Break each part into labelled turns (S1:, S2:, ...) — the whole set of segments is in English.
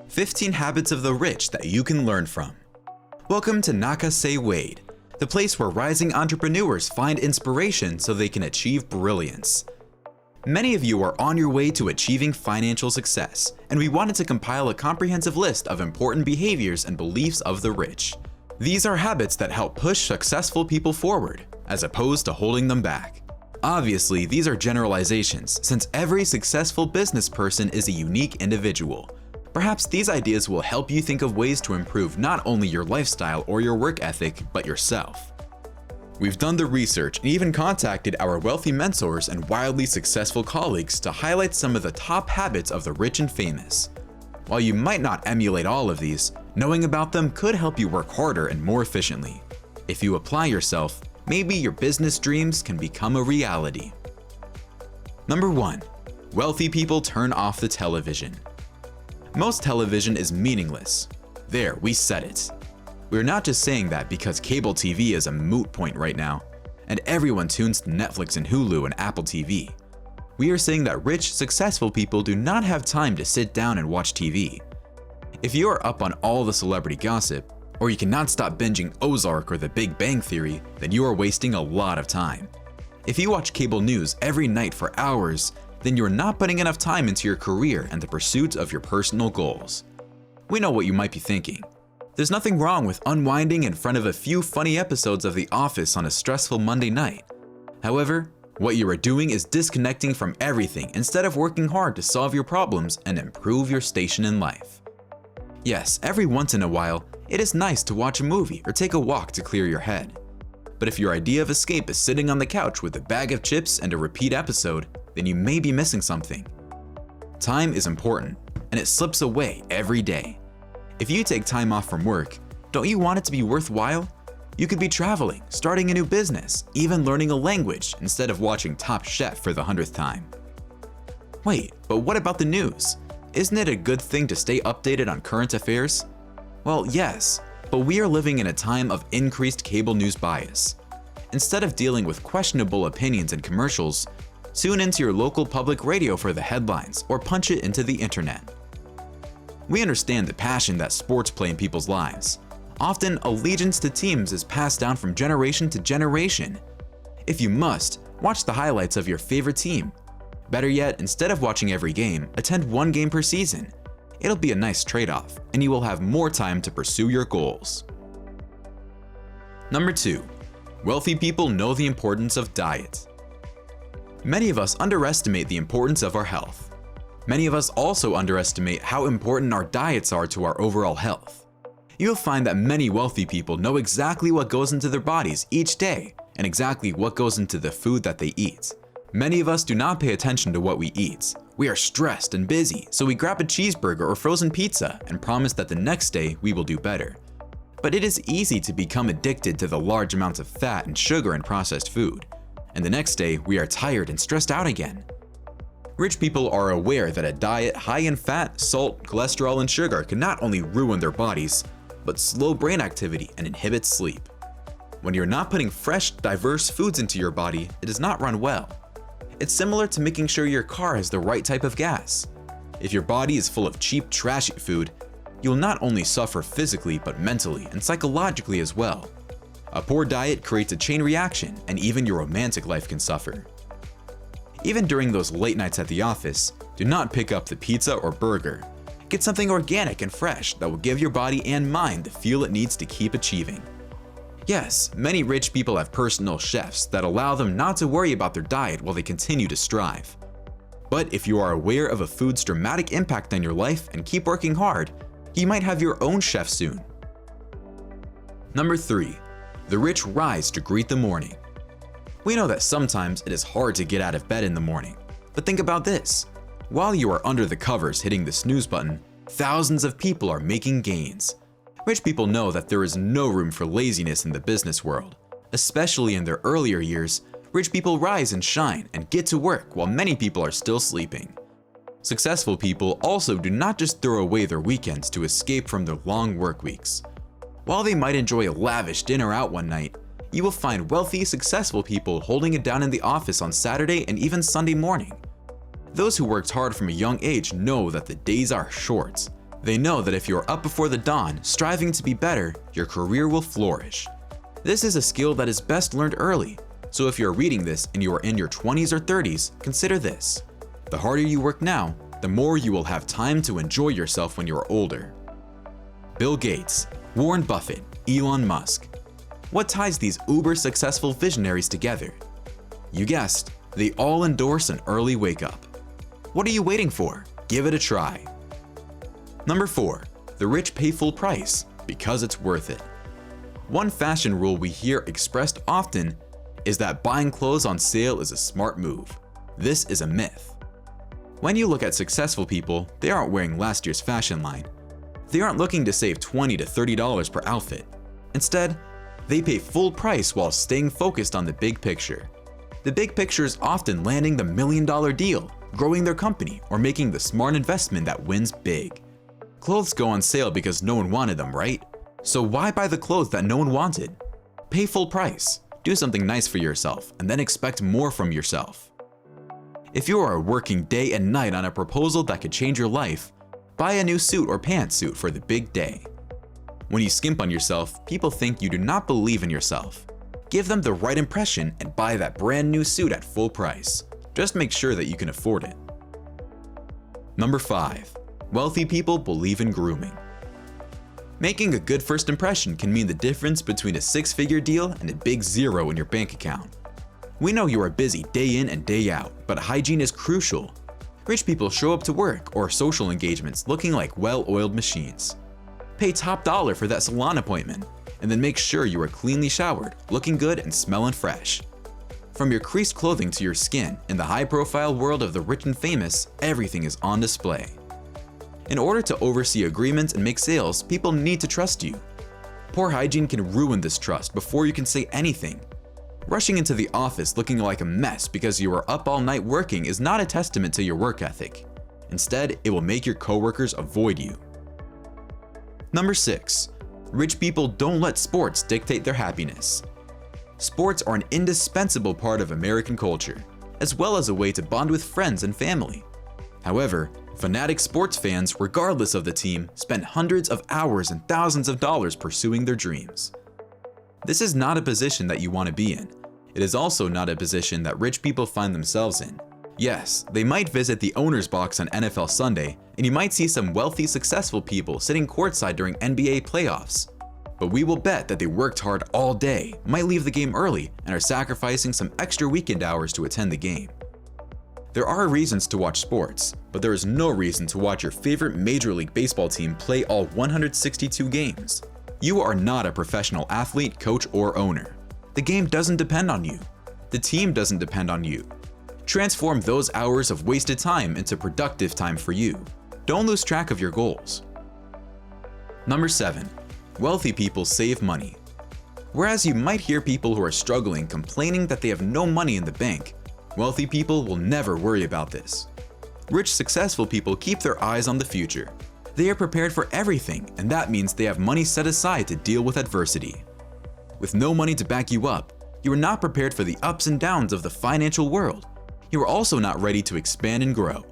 S1: 15 habits of the rich that you can learn from. Welcome to Naka Say Wade, the place where rising entrepreneurs find inspiration so they can achieve brilliance. Many of you are on your way to achieving financial success, and we wanted to compile a comprehensive list of important behaviors and beliefs of the rich. These are habits that help push successful people forward, as opposed to holding them back. Obviously, these are generalizations, since every successful business person is a unique individual. Perhaps these ideas will help you think of ways to improve not only your lifestyle or your work ethic, but yourself. We've done the research and even contacted our wealthy mentors and wildly successful colleagues to highlight some of the top habits of the rich and famous. While you might not emulate all of these, knowing about them could help you work harder and more efficiently. If you apply yourself, maybe your business dreams can become a reality. Number 1. Wealthy people turn off the television. Most television is meaningless. There, we said it. We're not just saying that because cable TV is a moot point right now, and everyone tunes to Netflix and Hulu and Apple TV. We are saying that rich, successful people do not have time to sit down and watch TV. If you are up on all the celebrity gossip, or you cannot stop binging Ozark or The Big Bang Theory, then you are wasting a lot of time. If you watch cable news every night for hours, then you're not putting enough time into your career and the pursuit of your personal goals. We know what you might be thinking. There's nothing wrong with unwinding in front of a few funny episodes of The Office on a stressful Monday night. However, what you are doing is disconnecting from everything instead of working hard to solve your problems and improve your station in life. Yes, every once in a while, it is nice to watch a movie or take a walk to clear your head. But if your idea of escape is sitting on the couch with a bag of chips and a repeat episode, then you may be missing something. Time is important, and it slips away every day. If you take time off from work, don't you want it to be worthwhile? You could be traveling, starting a new business, even learning a language instead of watching Top Chef for the 100th time. Wait, but what about the news? Isn't it a good thing to stay updated on current affairs? Well, yes, but we are living in a time of increased cable news bias. Instead of dealing with questionable opinions and commercials, tune into your local public radio for the headlines or punch it into the internet. We understand the passion that sports play in people's lives. Often, allegiance to teams is passed down from generation to generation. If you must, watch the highlights of your favorite team. Better yet, instead of watching every game, attend one game per season. It'll be a nice trade-off, and you will have more time to pursue your goals. Number 2. Wealthy people know the importance of diet. Many of us underestimate the importance of our health. Many of us also underestimate how important our diets are to our overall health. You'll find that many wealthy people know exactly what goes into their bodies each day and exactly what goes into the food that they eat. Many of us do not pay attention to what we eat. We are stressed and busy, so we grab a cheeseburger or frozen pizza and promise that the next day we will do better. But it is easy to become addicted to the large amounts of fat and sugar in processed food, and the next day we are tired and stressed out again. Rich people are aware that a diet high in fat, salt, cholesterol, and sugar can not only ruin their bodies, but slow brain activity and inhibit sleep. When you're not putting fresh, diverse foods into your body, it does not run well. It's similar to making sure your car has the right type of gas. If your body is full of cheap, trashy food, you'll not only suffer physically, but mentally and psychologically as well. A poor diet creates a chain reaction, and even your romantic life can suffer. Even during those late nights at the office, do not pick up the pizza or burger. Get something organic and fresh that will give your body and mind the fuel it needs to keep achieving. Yes, many rich people have personal chefs that allow them not to worry about their diet while they continue to strive. But if you are aware of a food's dramatic impact on your life and keep working hard, you might have your own chef soon. Number 3. The rich rise to greet the morning. We know that sometimes it is hard to get out of bed in the morning, but think about this. While you are under the covers hitting the snooze button, thousands of people are making gains. Rich people know that there is no room for laziness in the business world. Especially in their earlier years, rich people rise and shine and get to work while many people are still sleeping. Successful people also do not just throw away their weekends to escape from their long work weeks. While they might enjoy a lavish dinner out one night, you will find wealthy, successful people holding it down in the office on Saturday and even Sunday morning. Those who worked hard from a young age know that the days are short. They know that if you are up before the dawn, striving to be better, your career will flourish. This is a skill that is best learned early, so if you're reading this and you are in your 20s or 30s, consider this. The harder you work now, the more you will have time to enjoy yourself when you are older. Bill Gates, Warren Buffett, Elon Musk. What ties these uber-successful visionaries together? You guessed, they all endorse an early wake-up. What are you waiting for? Give it a try. Number 4. The rich pay full price because it's worth it. One fashion rule we hear expressed often is that buying clothes on sale is a smart move. This is a myth. When you look at successful people, they aren't wearing last year's fashion line. They aren't looking to save $20 to $30 per outfit. Instead, they pay full price while staying focused on the big picture. The big picture is often landing the $1 million deal, growing their company, or making the smart investment that wins big. Clothes go on sale because no one wanted them, right? So why buy the clothes that no one wanted? Pay full price, do something nice for yourself, and then expect more from yourself. If you are working day and night on a proposal that could change your life, buy a new suit or pantsuit for the big day. When you skimp on yourself, people think you do not believe in yourself. Give them the right impression and buy that brand new suit at full price. Just make sure that you can afford it. Number 5. Wealthy people believe in grooming. Making a good first impression can mean the difference between a 6-figure deal and a big zero in your bank account. We know you are busy day in and day out, but hygiene is crucial. Rich people show up to work or social engagements looking like well-oiled machines. Pay top dollar for that salon appointment, and then make sure you are cleanly showered, looking good and smelling fresh. From your creased clothing to your skin, in the high-profile world of the rich and famous, everything is on display. In order to oversee agreements and make sales, people need to trust you. Poor hygiene can ruin this trust before you can say anything. Rushing into the office looking like a mess because you are up all night working is not a testament to your work ethic. Instead, it will make your coworkers avoid you. Number 6. Rich people don't let sports dictate their happiness. Sports are an indispensable part of American culture, as well as a way to bond with friends and family. However, fanatic sports fans, regardless of the team, spend hundreds of hours and thousands of dollars pursuing their dreams. This is not a position that you want to be in. It is also not a position that rich people find themselves in. Yes, they might visit the owner's box on NFL Sunday, and you might see some wealthy, successful people sitting courtside during NBA playoffs. But we will bet that they worked hard all day, might leave the game early, and are sacrificing some extra weekend hours to attend the game. There are reasons to watch sports, but there is no reason to watch your favorite Major League Baseball team play all 162 games. You are not a professional athlete, coach, or owner. The game doesn't depend on you. The team doesn't depend on you. Transform those hours of wasted time into productive time for you. Don't lose track of your goals. Number 7. Wealthy people save money. Whereas you might hear people who are struggling complaining that they have no money in the bank, wealthy people will never worry about this. Rich, successful people keep their eyes on the future. They are prepared for everything, and that means they have money set aside to deal with adversity. With no money to back you up, you are not prepared for the ups and downs of the financial world. You are also not ready to expand and grow.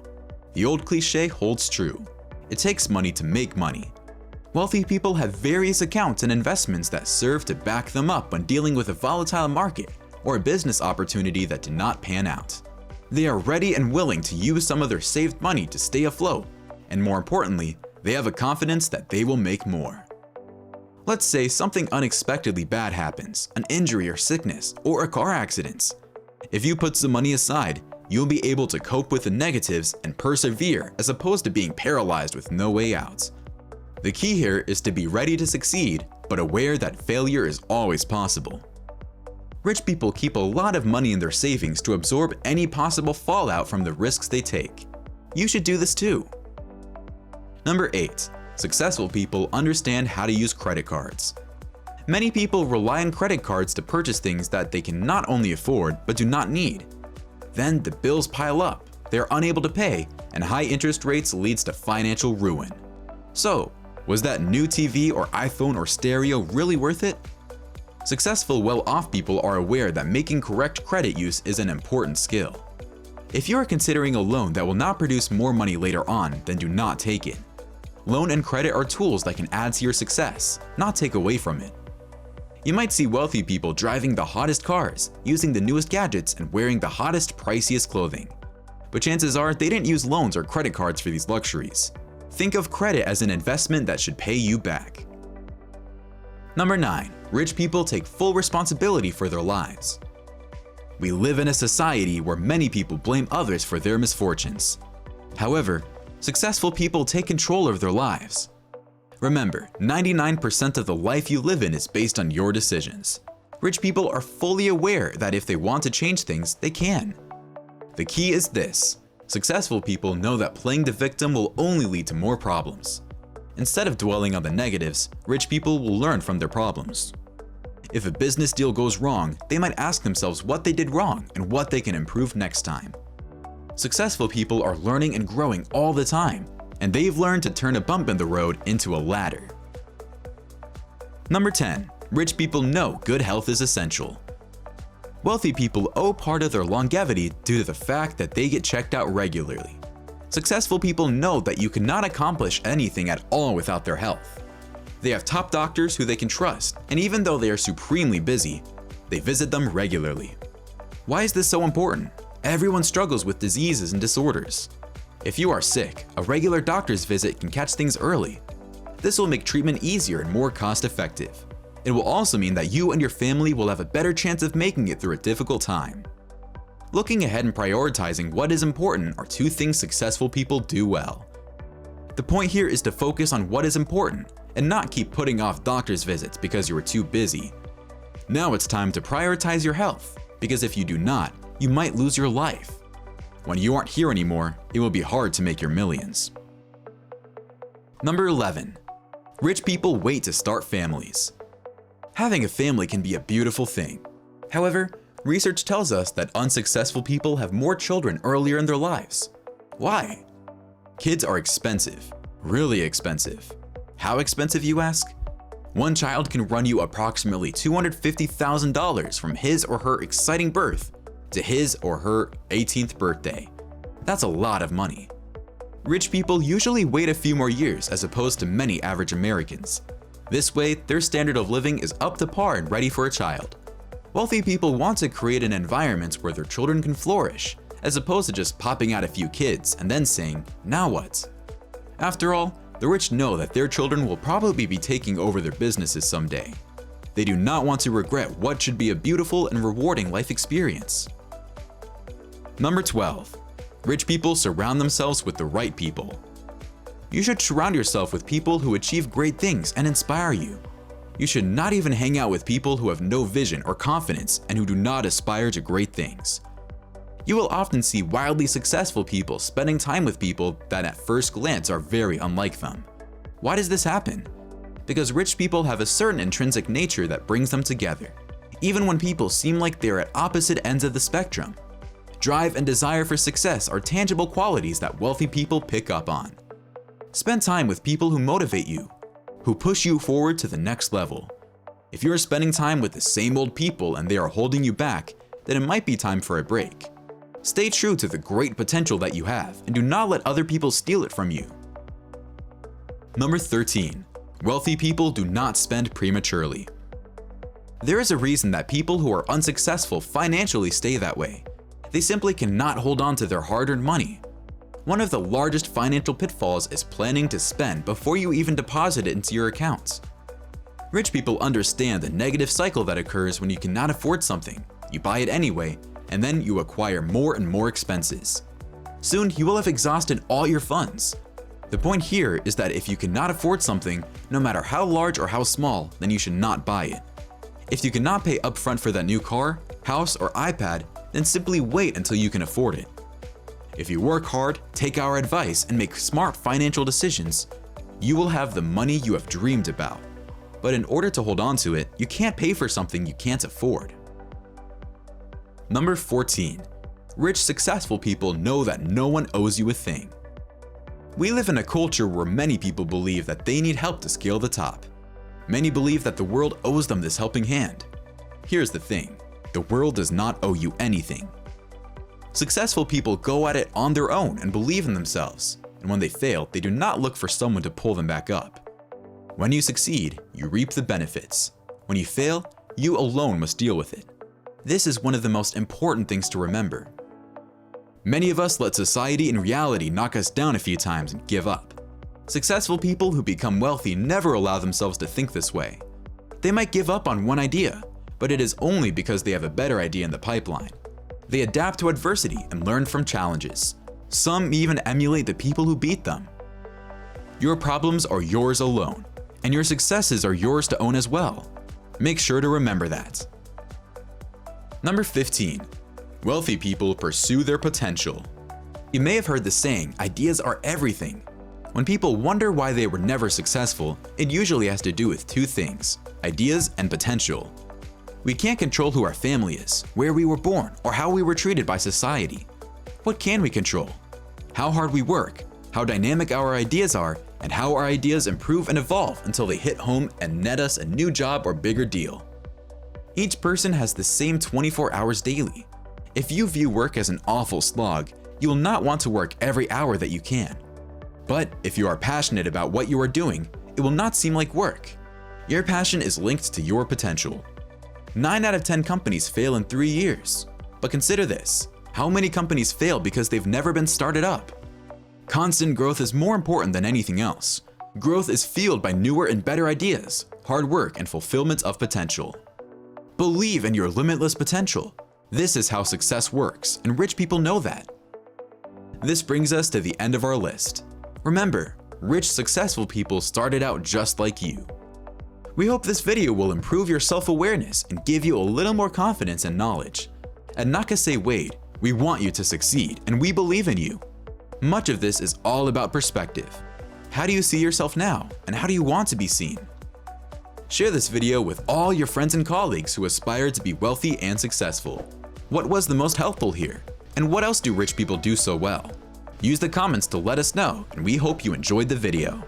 S1: The old cliche holds true. It takes money to make money. Wealthy people have various accounts and investments that serve to back them up when dealing with a volatile market or a business opportunity that did not pan out. They are ready and willing to use some of their saved money to stay afloat, and more importantly, they have a confidence that they will make more. Let's say something unexpectedly bad happens, an injury or sickness, or a car accident. If you put some money aside, you'll be able to cope with the negatives and persevere as opposed to being paralyzed with no way out. The key here is to be ready to succeed, but aware that failure is always possible. Rich people keep a lot of money in their savings to absorb any possible fallout from the risks they take. You should do this too. Number 8. Successful people understand how to use credit cards. Many people rely on credit cards to purchase things that they can not only afford, but do not need. Then the bills pile up, they are unable to pay, and high interest rates leads to financial ruin. So, was that new TV or iPhone or stereo really worth it? Successful, well-off people are aware that making correct credit use is an important skill. If you are considering a loan that will not produce more money later on, then do not take it. Loan and credit are tools that can add to your success, not take away from it. You might see wealthy people driving the hottest cars, using the newest gadgets, and wearing the hottest, priciest clothing. But chances are they didn't use loans or credit cards for these luxuries. Think of credit as an investment that should pay you back. Number 9. Rich people take full responsibility for their lives. We live in a society where many people blame others for their misfortunes. However, successful people take control of their lives. Remember, 99% of the life you live in is based on your decisions. Rich people are fully aware that if they want to change things, they can. The key is this: successful people know that playing the victim will only lead to more problems. Instead of dwelling on the negatives, rich people will learn from their problems. If a business deal goes wrong, they might ask themselves what they did wrong and what they can improve next time. Successful people are learning and growing all the time, and they've learned to turn a bump in the road into a ladder. Number 10. Rich people know good health is essential. Wealthy people owe part of their longevity due to the fact that they get checked out regularly. Successful people know that you cannot accomplish anything at all without their health. They have top doctors who they can trust, and even though they are supremely busy, they visit them regularly. Why is this so important? Everyone struggles with diseases and disorders. If you are sick, a regular doctor's visit can catch things early. This will make treatment easier and more cost-effective. It will also mean that you and your family will have a better chance of making it through a difficult time. Looking ahead and prioritizing what is important are two things successful people do well. The point here is to focus on what is important and not keep putting off doctor's visits because you are too busy. Now it's time to prioritize your health, because if you do not, you might lose your life. When you aren't here anymore, it will be hard to make your millions. Number 11. Rich people wait to start families. Having a family can be a beautiful thing. However, research tells us that unsuccessful people have more children earlier in their lives. Why? Kids are expensive, really expensive. How expensive, you ask? One child can run you approximately $250,000 from his or her exciting birth to his or her 18th birthday. That's a lot of money. Rich people usually wait a few more years as opposed to many average Americans. This way, their standard of living is up to par and ready for a child. Wealthy people want to create an environment where their children can flourish, as opposed to just popping out a few kids and then saying, "Now what?" After all, the rich know that their children will probably be taking over their businesses someday. They do not want to regret what should be a beautiful and rewarding life experience. Number 12. Rich people surround themselves with the right people. You should surround yourself with people who achieve great things and inspire you. You should not even hang out with people who have no vision or confidence and who do not aspire to great things. You will often see wildly successful people spending time with people that at first glance are very unlike them. Why does this happen? Because rich people have a certain intrinsic nature that brings them together, even when people seem like they're at opposite ends of the spectrum. Drive and desire for success are tangible qualities that wealthy people pick up on. Spend time with people who motivate you, who push you forward to the next level. If you're spending time with the same old people and they are holding you back, then it might be time for a break. Stay true to the great potential that you have and do not let other people steal it from you. Number 13. Wealthy people do not spend prematurely. There is a reason that people who are unsuccessful financially stay that way. They simply cannot hold on to their hard-earned money. One of the largest financial pitfalls is planning to spend before you even deposit it into your accounts. Rich people understand the negative cycle that occurs when you cannot afford something. You buy it anyway, and then you acquire more and more expenses. Soon, you will have exhausted all your funds. The point here is that if you cannot afford something, no matter how large or how small, then you should not buy it. If you cannot pay upfront for that new car, house, or iPad, then simply wait until you can afford it. If you work hard, take our advice, and make smart financial decisions, you will have the money you have dreamed about. But in order to hold on to it, you can't pay for something you can't afford. Number 14. Rich, successful people know that no one owes you a thing. We live in a culture where many people believe that they need help to scale the top. Many believe that the world owes them this helping hand. Here's the thing, the world does not owe you anything. Successful people go at it on their own and believe in themselves. and when they fail, they do not look for someone to pull them back up. When you succeed, you reap the benefits. When you fail, you alone must deal with it. This is one of the most important things to remember. Many of us let society and reality knock us down a few times and give up. Successful people who become wealthy never allow themselves to think this way. They might give up on one idea, but it is only because they have a better idea in the pipeline. They adapt to adversity and learn from challenges. Some even emulate the people who beat them. Your problems are yours alone, and your successes are yours to own as well. Make sure to remember that. Number 15. Wealthy people pursue their potential. You may have heard the saying, ideas are everything. When people wonder why they were never successful, it usually has to do with two things: ideas and potential. We can't control who our family is, where we were born, or how we were treated by society. What can we control? How hard we work, how dynamic our ideas are, and how our ideas improve and evolve until they hit home and net us a new job or bigger deal. Each person has the same 24 hours daily. If you view work as an awful slog, you will not want to work every hour that you can. But if you are passionate about what you are doing, it will not seem like work. Your passion is linked to your potential. 9 out of 10 companies fail in 3 years. But consider this: how many companies fail because they've never been started up? Constant growth is more important than anything else. Growth is fueled by newer and better ideas, hard work, and fulfillment of potential. Believe in your limitless potential. This is how success works, and rich people know that. This brings us to the end of our list. Remember, rich, successful people started out just like you. We hope this video will improve your self-awareness and give you a little more confidence and knowledge. At Nakase Wade, we want you to succeed, and we believe in you. Much of this is all about perspective. How do you see yourself now, and how do you want to be seen? Share this video with all your friends and colleagues who aspire to be wealthy and successful. What was the most helpful here? And what else do rich people do so well? Use the comments to let us know, and we hope you enjoyed the video.